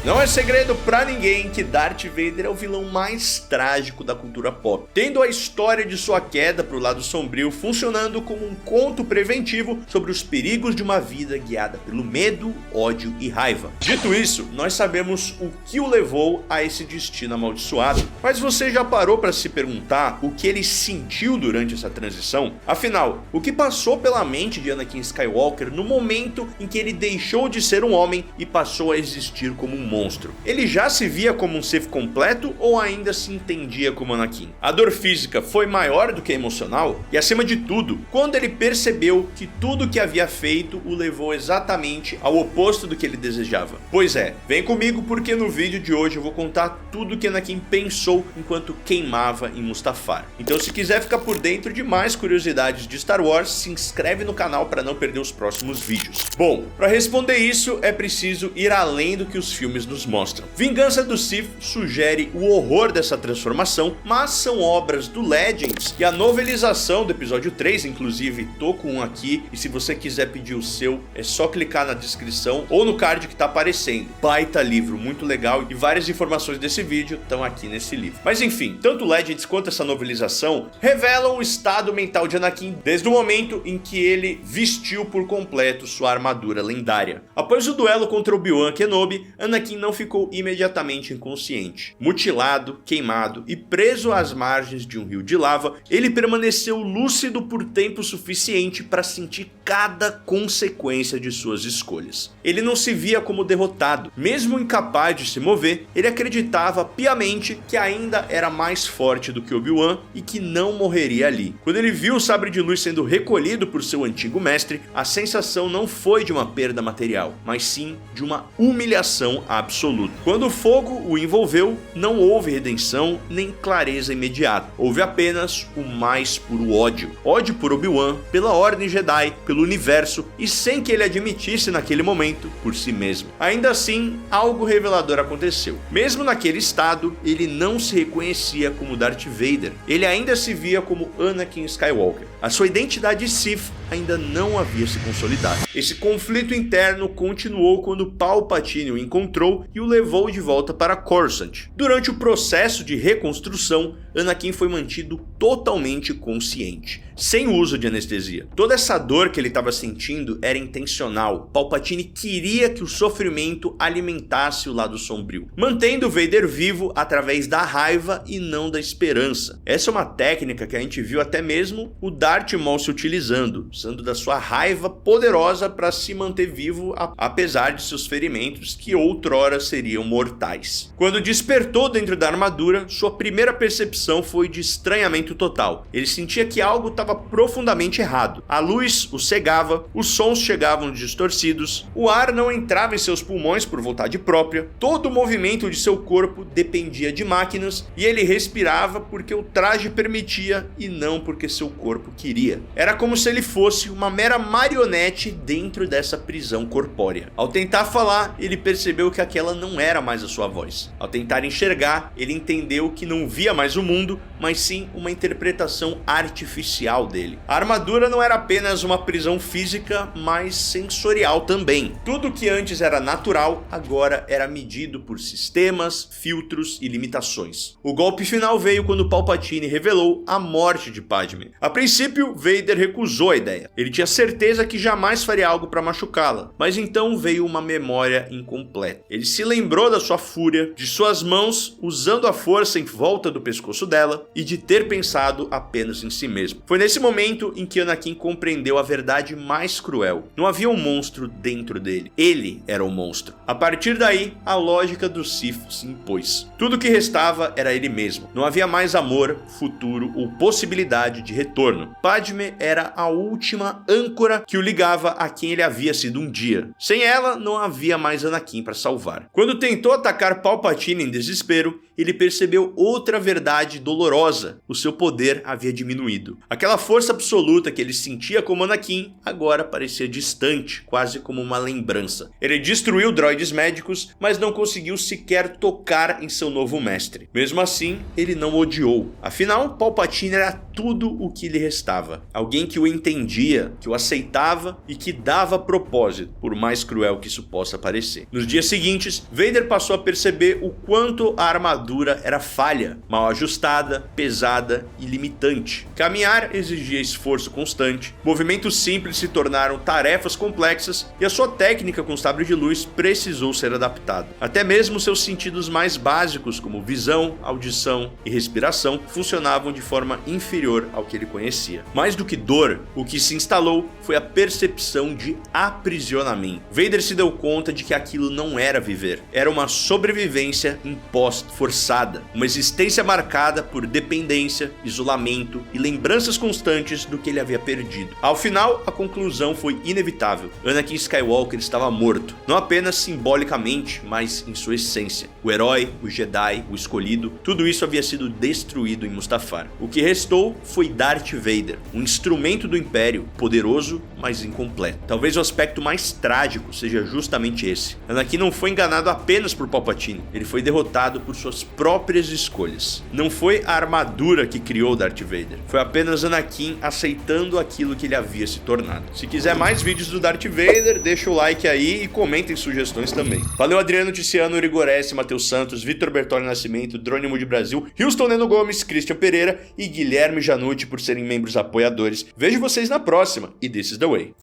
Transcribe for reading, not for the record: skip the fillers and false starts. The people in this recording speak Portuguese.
Não é segredo pra ninguém que Darth Vader é o vilão mais trágico da cultura pop, tendo a história de sua queda pro lado sombrio funcionando como um conto preventivo sobre os perigos de uma vida guiada pelo medo, ódio e raiva. Dito isso, nós sabemos o que o levou a esse destino amaldiçoado, mas você já parou pra se perguntar o que ele sentiu durante essa transição? Afinal, o que passou pela mente de Anakin Skywalker no momento em que ele deixou de ser um homem e passou a existir como um monstro? Ele já se via como um Sith completo ou ainda se entendia como Anakin? A dor física foi maior do que a emocional? E acima de tudo, quando ele percebeu que tudo o que havia feito o levou exatamente ao oposto do que ele desejava? Pois é, vem comigo porque no vídeo de hoje eu vou contar tudo o que Anakin pensou enquanto queimava em Mustafar. Então se quiser ficar por dentro de mais curiosidades de Star Wars, se inscreve no canal para não perder os próximos vídeos. Bom, para responder isso é preciso ir além do que os filmes nos mostram. Vingança do Sith sugere o horror dessa transformação, mas são obras do Legends e a novelização do episódio 3, inclusive tô com um aqui, e se você quiser pedir o seu, é só clicar na descrição ou no card que tá aparecendo. Baita livro, muito legal, e várias informações desse vídeo estão aqui nesse livro. Mas enfim, tanto o Legends quanto essa novelização revelam o estado mental de Anakin desde o momento em que ele vestiu por completo sua armadura lendária. Após o duelo contra Obi-Wan Kenobi, Anakin não ficou imediatamente inconsciente. Mutilado, queimado e preso às margens de um rio de lava, ele permaneceu lúcido por tempo suficiente para sentir cada consequência de suas escolhas. Ele não se via como derrotado. Mesmo incapaz de se mover, ele acreditava piamente que ainda era mais forte do que Obi-Wan e que não morreria ali. Quando ele viu o sabre de luz sendo recolhido por seu antigo mestre, a sensação não foi de uma perda material, mas sim de uma humilhação absoluta. Quando o fogo o envolveu, não houve redenção nem clareza imediata. Houve apenas o mais puro ódio. Ódio por Obi-Wan, pela Ordem Jedi, pelo universo e, sem que ele admitisse naquele momento, por si mesmo. Ainda assim, algo revelador aconteceu. Mesmo naquele estado, ele não se reconhecia como Darth Vader. Ele ainda se via como Anakin Skywalker. A sua identidade Sith ainda não havia se consolidado. Esse conflito interno continuou quando Palpatine o encontrou e o levou de volta para Coruscant. Durante o processo de reconstrução, Anakin foi mantido totalmente consciente, sem uso de anestesia. Toda essa dor que ele estava sentindo era intencional. Palpatine queria que o sofrimento alimentasse o lado sombrio, mantendo Vader vivo através da raiva e não da esperança. Essa é uma técnica que a gente viu até mesmo o Darth Maul se utilizando, usando da sua raiva poderosa para se manter vivo apesar de seus ferimentos que outrora seriam mortais. Quando despertou dentro da armadura, sua primeira percepção foi de estranhamento total. Ele sentia que algo estava profundamente errado. A luz o cegava, os sons chegavam distorcidos, o ar não entrava em seus pulmões por vontade própria, todo o movimento de seu corpo dependia de máquinas e ele respirava porque o traje permitia e não porque seu corpo queria. Era como se ele fosse uma mera marionete dentro dessa prisão corpórea. Ao tentar falar, ele percebeu que aquela não era mais a sua voz. Ao tentar enxergar, ele entendeu que não via mais o mundo, mas sim uma interpretação artificial dele. A armadura não era apenas uma prisão física, mas sensorial também. Tudo que antes era natural, agora era medido por sistemas, filtros e limitações. O golpe final veio quando Palpatine revelou a morte de Padmé. A princípio, Vader recusou a ideia. Ele tinha certeza que jamais faria algo para machucá-la, mas então veio uma memória incompleta. Ele se lembrou da sua fúria, de suas mãos usando a força em volta do pescoço dela e de ter pensado apenas em si mesmo. Foi nesse momento em que Anakin compreendeu a verdade mais cruel. Não havia um monstro dentro dele. Ele era o monstro. A partir daí, a lógica do Sith se impôs. Tudo que restava era ele mesmo. Não havia mais amor, futuro ou possibilidade de retorno. Padmé era a última âncora que o ligava a quem ele havia sido um dia. Sem ela, não havia mais Anakin para salvar. Quando tentou atacar Palpatine em desespero, ele percebeu outra verdade dolorosa. O seu poder havia diminuído. Aquela Aquela força absoluta que ele sentia como Anakin agora parecia distante, quase como uma lembrança. Ele destruiu droides médicos, mas não conseguiu sequer tocar em seu novo mestre. Mesmo assim, ele não o odiou. Afinal, Palpatine era tudo o que lhe restava. Alguém que o entendia, que o aceitava e que dava propósito, por mais cruel que isso possa parecer. Nos dias seguintes, Vader passou a perceber o quanto a armadura era falha, mal ajustada, pesada e limitante. Caminhar exigia esforço constante, movimentos simples se tornaram tarefas complexas e a sua técnica com sabre de luz precisou ser adaptada. Até mesmo seus sentidos mais básicos, como visão, audição e respiração, funcionavam de forma inferior ao que ele conhecia. Mais do que dor, o que se instalou foi a percepção de aprisionamento. Vader se deu conta de que aquilo não era viver, era uma sobrevivência imposta, forçada, uma existência marcada por dependência, isolamento e lembranças constantes do que ele havia perdido. Ao final, a conclusão foi inevitável. Anakin Skywalker estava morto, não apenas simbolicamente, mas em sua essência. O herói, o Jedi, o escolhido, tudo isso havia sido destruído em Mustafar. O que restou foi Darth Vader, um instrumento do Império, poderoso, mas incompleto. Talvez o aspecto mais trágico seja justamente esse. Anakin não foi enganado apenas por Palpatine, ele foi derrotado por suas próprias escolhas. Não foi a armadura que criou Darth Vader, foi apenas Anakin aceitando aquilo que ele havia se tornado. Se quiser mais vídeos do Darth Vader, deixa o like aí e comentem sugestões também. Valeu Adriano Ticiano, Urigorese, Matheus Santos, Vitor Bertoli Nascimento, Drônimo de Brasil, Houston Neno Gomes, Christian Pereira e Guilherme Janucci por serem membros apoiadores. Vejo vocês na próxima e this is the way.